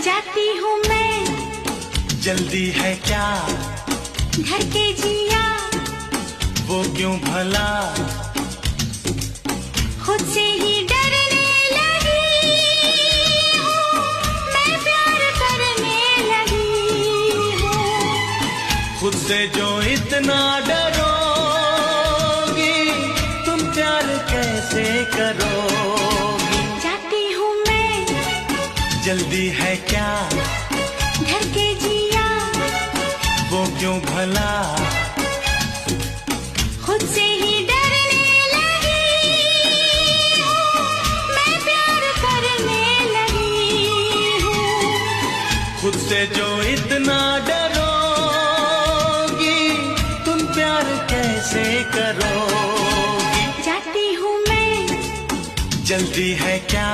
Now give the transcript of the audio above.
जाती हूँ मैं, जल्दी है क्या घर के जिया, वो क्यों भला खुद से ही डरने लगी हूँ, मैं प्यार करने लगी हूँ। खुद से जो इतना डरोगी तुम प्यार कैसे करोगी। जाती हूँ मैं, जल्दी है क्या घर के जिया, वो क्यों भला खुद से ही डरने लगी हूँ, मैं प्यार करने लगी हूँ। खुद से जो इतना डरोगी तुम प्यार कैसे करोगी। जाती हूँ मैं, जल्दी है क्या